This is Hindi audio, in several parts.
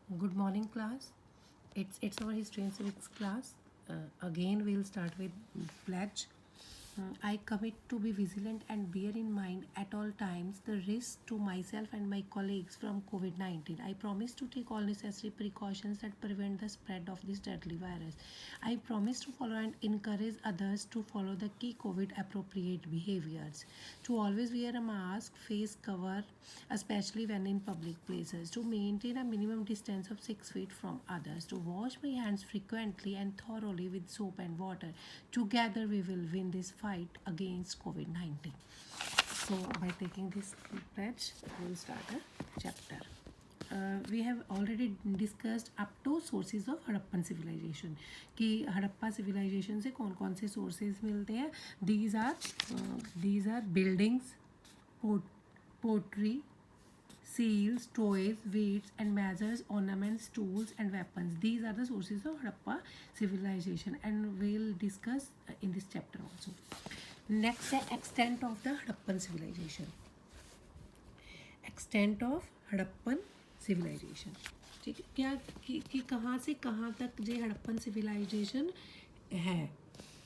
Good morning, class. It's our history and civics class. Again, we'll start with pledge. I commit to be vigilant and bear in mind at all times the risk to myself and my colleagues from COVID 19. I promise to take all necessary precautions that prevent the spread of this deadly virus. I promise to follow and encourage others to follow the key COVID appropriate behaviors. To always wear a mask, face cover, especially when in public places. To maintain a minimum distance of 6 feet from others. To wash my hands frequently and thoroughly with soap and water. Together we will win this fight against COVID 19. So, by taking this pledge, we will start a chapter. We have already discussed up to sources of Harappan civilization कि हड़प्पा civilization से कौन कौन से sources मिलते हैं. These are buildings, pottery, seals, toys, weights and measures, ornaments, tools and weapons. These are the sources of Harappa civilization and we'll discuss in this chapter also. Next, the extent of the Harappan civilization. Extent of Harappan civilization. ठीक है क्या कि कहाँ से कहाँ तक जो हड़प्पन civilization है.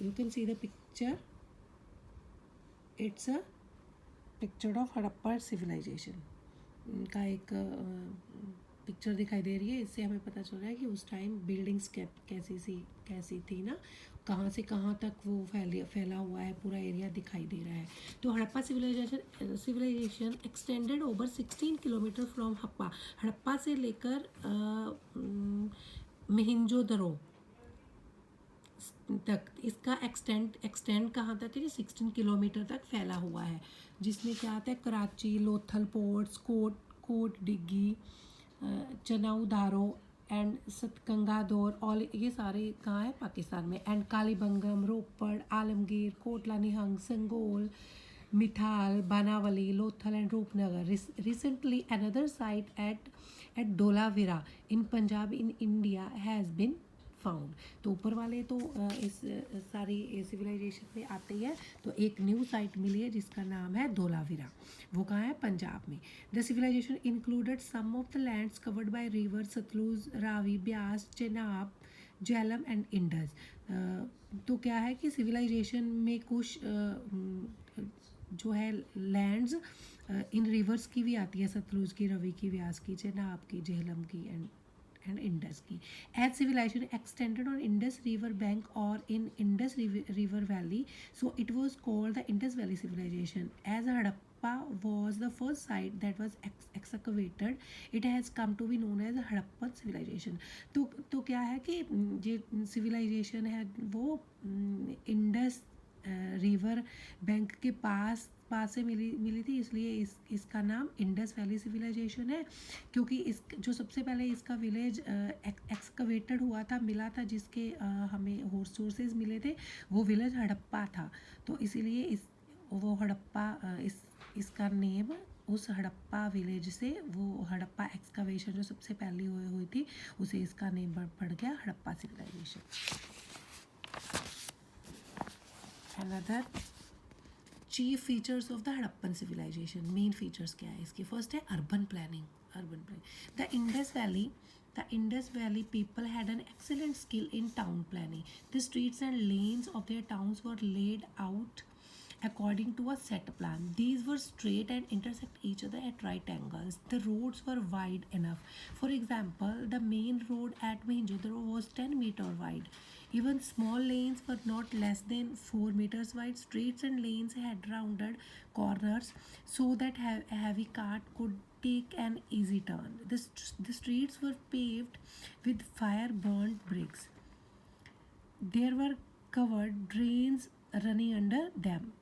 You can see the picture. It's a picture of Harappa civilization. का एक पिक्चर दिखाई दे रही है. इससे हमें पता चल रहा है कि उस टाइम बिल्डिंग्स कैसी थी ना, कहाँ से कहाँ तक वो फैला हुआ है, पूरा एरिया दिखाई दे रहा है. तो Harappa civilisation extended over 16 kilometre from Harappa से लेकर मोहनजोदड़ो तक इसका एक्सटेंड कहाँ तक है, 16 किलोमीटर तक फैला हुआ है, जिसमें क्या आता है कराची, लोथल पोर्ट्स, कोट डिग्गी, चनाउदारो एंड सतकंगादोर, ऑल ये सारे कहाँ है, पाकिस्तान में. And Kalibangan, Ropar, Alamgir, Kotla Nihang, Sanghol, Mithal, Banawali, Lothal and Rupnagar. Recently another site at Dholavira in Punjab in India has been found. तो ऊपर वाले तो इस सारी सिविलाइजेशन में आते ही है. तो एक न्यू साइट मिली है जिसका नाम है धोलावीरा. वो कहाँ है, पंजाब में. The civilisation included some of the lands covered by river Sutlej, Ravi, Beas, Chenab, Jhelum and Indus. तो क्या है कि सिविलाइजेशन में कुछ जो है लैंड्स इन रिवर्स की भी आती है, सतलुज की, रवि की, व्यास की, चेनाब की, झेलम की and Indus की. As civilization extended on Indus River bank or in Indus River Valley, so it was called the Indus Valley civilization. As Harappa was the first site that was excavated, it has come to be known as Harappan civilization. तो क्या है कि ये civilization है वो इंडस रिवर बैंक के पास से मिली थी, इसलिए इसका नाम इंडस वैली सिविलाइजेशन है. क्योंकि इस जो सबसे पहले इसका विलेज एक्सकवेटेड हुआ था, मिला था, जिसके हमें सोर्सेज मिले थे, वो विलेज हड़प्पा था. तो इसीलिए वो हड़प्पा इसका नेम उस हड़प्पा विलेज से, वो हड़प्पा एक्सकवेशन जो सबसे पहले हुई थी, उसे इसका नेम पड़ गया Harappa civilisation. Another chief features of the Harappan civilization. Main features क्या है इसके? फर्स्ट है urban planning. The Indus valley people had an excellent skill in town planning. The streets and lanes of their towns were laid out according to a set plan. These were straight and intersect each other at right angles. The roads were wide enough. For example, the main road at Mohenjo-daro was 10 meter wide. Even small lanes were not less than 4 meters wide. Streets and lanes had rounded corners so that a heavy cart could take an easy turn. The streets were paved with fire-burnt bricks. There were covered drains running under them.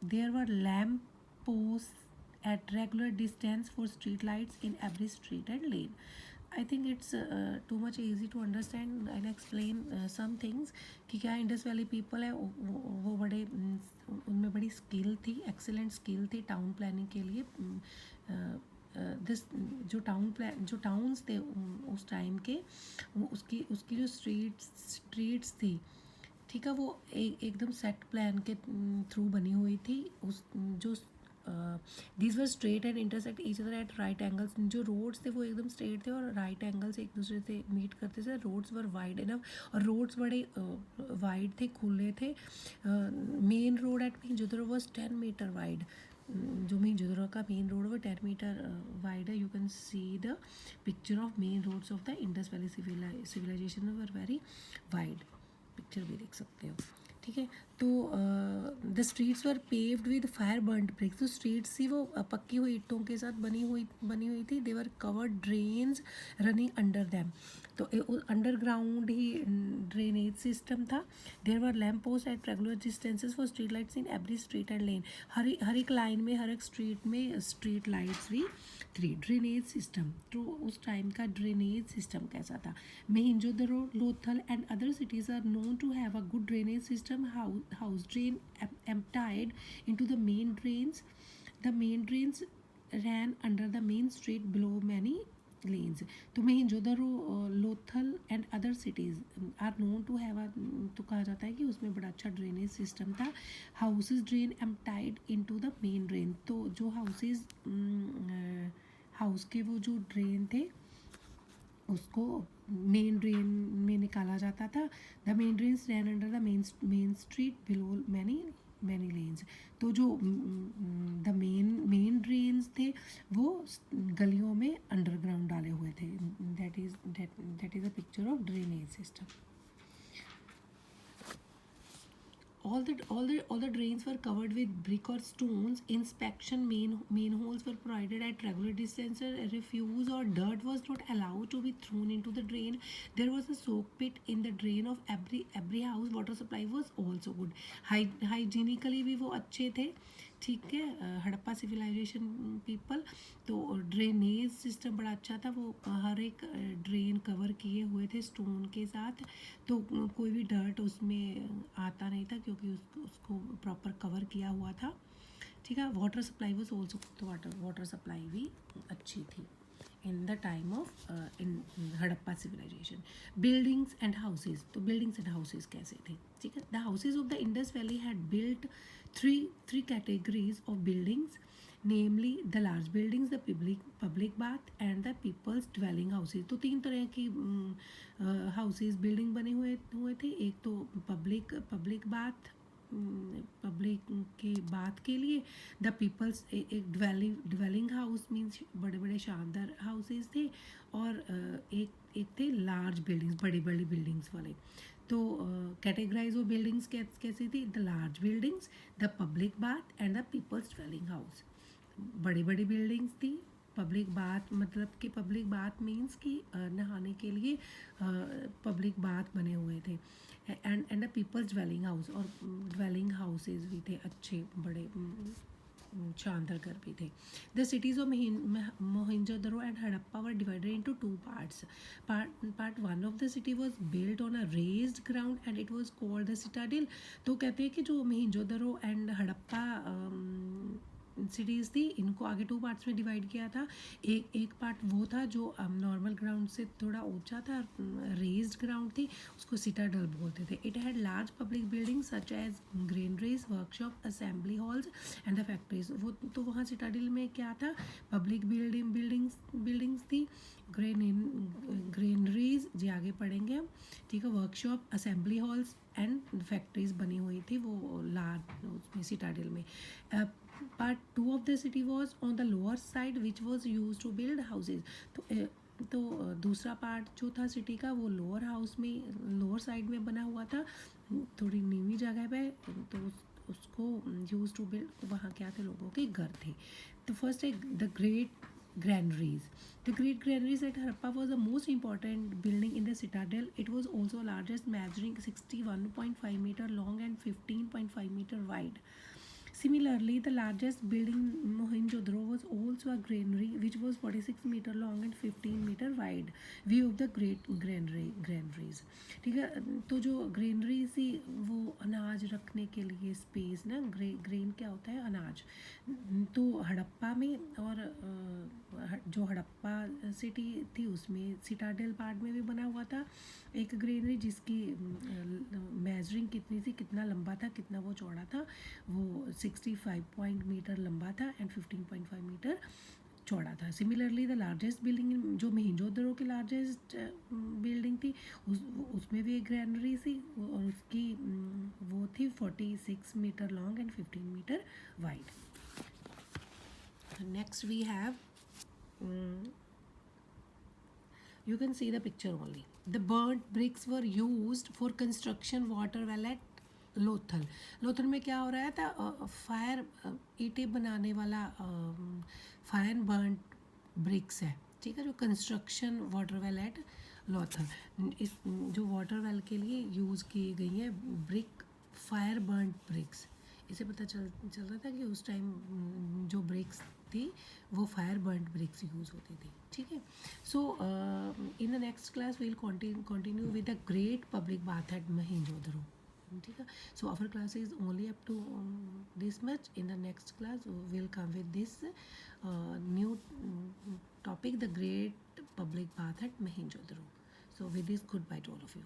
There were lamp posts at regular distance for street lights in every street and lane. I think it's too much easy to understand and explain some things कि क्या इंडस वैली पीपल है वो बड़े उनमें बड़ी स्किल थी, एक्सेलेंट स्किल थी टाउन प्लानिंग के लिए. दिस जो टाउन्स थे उस टाइम के, उसकी जो स्ट्रीट्स थी, ठीक है, वो एकदम सेट प्लान के थ्रू बनी हुई थी. उस जो these were straight and intersect each other at right angles. जो रोड्स थे वो एकदम स्ट्रेट थे और राइट एंगल से एक दूसरे से मीट करते थे. रोड्स वर वाइड इनफ और रोड्स बड़े वाइड थे, खुले थे. Main road at Mohenjodaro was 10 metre wide. जो मोहिंजोदड़ो का मेन रोड वो 10 मीटर वाइड है. You can see the picture of main roads of the Indus valley civilisation were very wide. Picture भी देख सकते हो. ठीक है. तो the streets were paved with fire burned bricks. तो स्ट्रीट्स थी वो पक्की हुई ईंटों के साथ बनी हुई थी. They were covered drains running under them. तो अंडरग्राउंड ही ड्रेनेज सिस्टम था. There were lamp post at regular distances for street lights in every street and lane. हर एक लाइन में, हर एक स्ट्रीट में स्ट्रीट लाइट्स भी थी. ड्रेनेज सिस्टम, तो उस टाइम का ड्रेनेज सिस्टम कैसा था? Mohenjodaro, Lothal and other cities are known to have a good drainage system. House drain emptied into the main drains. The main drains ran under the main street below many lanes. तो Mohenjodaro, Lothal and other cities are known to have तो कहा जाता है कि उसमें बड़ा अच्छा ड्रेनेज सिस्टम था. Houses drain emptied into the main drain. तो जो हाउस के वो जो ड्रेन थे उसको मेन ड्रेन में निकाला जाता था. The main drains ran under the main street below many lanes. तो जो द मेन ड्रेन्स थे वो गलियों में अंडरग्राउंड डाले हुए थे. That is a picture of drainage system. All the drains were covered with brick or stones. Inspection main holes were provided at regular distances. Refuse or dirt was not allowed to be thrown into the drain. There was a soak pit in the drain of every house. Water supply was also good. Hygienically भी वो अच्छे थे. ठीक है. Harappa civilisation people. तो ड्रेनेज सिस्टम बड़ा अच्छा था. वो हर एक ड्रेन कवर किए हुए थे स्टोन के साथ. तो कोई भी डर्ट उसमें आता नहीं था क्योंकि उसको प्रॉपर कवर किया हुआ था. ठीक है. Water supply was also. तो वाटर सप्लाई भी अच्छी थी in the time of in Harappa civilization. Buildings and houses. तो buildings and houses कैसे थे? ठीक है. The houses of the Indus Valley had built three categories of buildings, namely the large buildings, the public bath and the people's dwelling houses. तो तीन तरह की houses बिल्डिंग बने हुए थे. एक तो पब्लिक बाथ, पब्लिक के बात के लिए. द पीपल्स एक ड्वेलिंग हाउस मीन्स बड़े बड़े शानदार हाउसेस थे. और एक थे लार्ज बिल्डिंग्स, बड़ी बड़ी बिल्डिंग्स वाले. तो कैटेगराइज वो बिल्डिंग्स कैसी थी? The large buildings, the public bath and the peoples dwelling house. बड़ी बड़ी बिल्डिंग्स थी. पब्लिक बाथ मतलब कि पब्लिक बाथ मीन्स कि नहाने के लिए पब्लिक बाथ बने हुए थे. And the peoples dwelling house, और ड्वेलिंग हाउसेज भी थे अच्छे बड़े शानदार घर भी थे. The cities of Mohenjodaro and Harappa were divided into two parts. Part one of the city was built on a raised ground and it was called the citadel. तो कहते हैं कि जो मोहिंजोदड़ो एंड हड़प्पा सिटीज़ थी इनको आगे टू पार्ट्स में डिवाइड किया था. एक पार्ट वो था जो नॉर्मल ग्राउंड से थोड़ा ऊंचा था, रेज्ड ग्राउंड थी, उसको सिटाडेल बोलते थे. It had large public buildings such as granaries, workshop, assembly halls and the factories. वो तो वहाँ सिटाडेल में क्या था? पब्लिक बिल्डिंग्स थी, ग्रेनरीज जी आगे पढ़ेंगे हम. ठीक है. Workshop, assembly halls and factories बनी हुई थी वो लार्ज उसमें सिटाडेल में. Part 2 of the city was on the lower side which was used to build houses. तो दूसरा पार्ट जो था सिटी का वो लोअर साइड में बना हुआ था, थोड़ी नीवी जगह पे. तो उसको यूज टू बिल्ड, वहाँ क्या थे? लोगों के घर थे. तो फर्स्ट है the great granaries. The great granaries at Harappa was the most important building in the citadel. It was also largest, measuring 61.5 meter long and 15.5 meter wide. Similarly, the largest building in Mohenjo-daro was also a granary which was 46 meter long and 15 meter wide. View of the great granaries. ठीक है. तो जो ग्रेनरी थी वो अनाज रखने के लिए स्पेस ना, ग्रेन क्या होता है? अनाज. तो हड़प्पा में और जो हड़प्पा सिटी थी उसमें सिटाडेल पार्ट में भी बना हुआ था एक ग्रेनरी जिसकी मेजरिंग कितनी थी, कितना लंबा था, कितना वो चौड़ा था, वो 65 मीटर लंबा था एंड 15.5 मीटर चौड़ा था। सिमिलरली द लार्जेस्ट बिल्डिंग, जो मोहनजोदड़ो की लार्जेस्ट बिल्डिंग थी, उसमें भी एक ग्रैनरी थी और उसकी वो थी 46 metre long and 15 metre wide. Next we have, you can see the picture only. The burnt bricks were used for construction water well at Lothal. Lothal में क्या हो रहा था, फायर ईंटें बनाने वाला फायर बर्न्ट ब्रिक्स है, ठीक है, जो construction water well at Lothal, इस जो वाटर वेल के लिए यूज़ की गई है ब्रिक, फायर बर्न्ट ब्रिक्स। इसे पता चल रहा था कि उस टाइम जो ब्रिक्स थी वो फायर बर्न्ट ब्रिक्स यूज़ होती थी, ठीक है। So in the next class will continue with the great public bath at Mohenjodaro, ठीक है। So our class is only up to this much. In the next class will come with this new topic, the great public bath at Mohenjo-daro. So with this, goodbye to all of you.